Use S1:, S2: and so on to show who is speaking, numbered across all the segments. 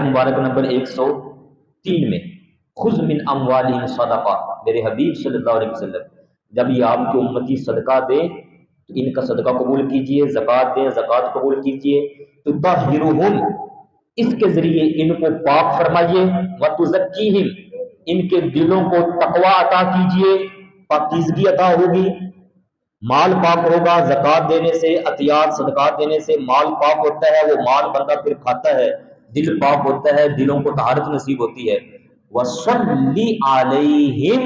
S1: مبارک number 103 میں خذ من اموالہم صدقہ، میرے حبیب صلی اللہ علیہ وسلم جب یہ آپ کی امتی صدقہ دیں تو ان کا صدقہ قبول کیجئے، زکوٰۃ دیں زکوٰۃ قبول کیجئے، تطہرہم اس کے ذریعے ان کو پاک فرمائیے، وتزکیہم ان کے دلوں کو تقوی عطا کیجئے، پاکیزگی عطا ہوگی، مال پاک ہوگا، زکوٰۃ دینے سے، عطیات صدقات دینے سے مال پاک ہوتا ہے، وہ مال بندہ پھر کھاتا ہے، دل پاک ہوتا ہے، دلوں کو طہارت نصیب ہوتی ہے۔ وَصَلِّ عَلَيْهِمْ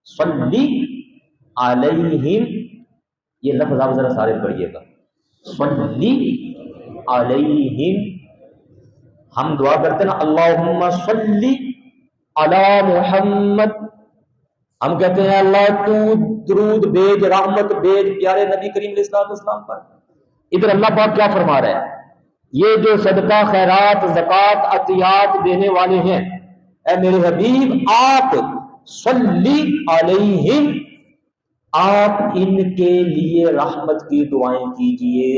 S1: صلی علیہم، یہ لفظ آپ ذرا سارے پڑھیے گا، صلی علیہم، ہم دعا کرتے ہیں نا اللہم صلی علی محمد، ہم کہتے ہیں اللہ تو درود بھیج، رحمت بھیج پیارے نبی کریم علیہ السلام پر۔ ادھر اللہ پاک کیا فرما رہا ہے، یہ جو صدقہ خیرات زکوٰۃ عطیات دینے والے ہیں، اے میرے حبیب آپ صلی علیہم، آپ ان کے لیے رحمت کی دعائیں کیجئے،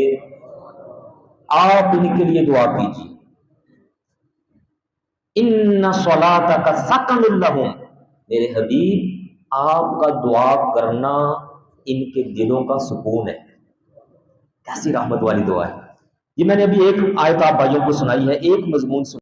S1: آپ ان کے لیے دعا کیجئے۔ ان صلاتک سکن لہم، میرے حبیب آپ کا دعا کرنا ان کے دلوں کا سکون ہے۔ کیسی رحمت والی دعا ہے یہ، میں نے ابھی ایک آیت آپ بھائیوں کو سنائی ہے، ایک مضمون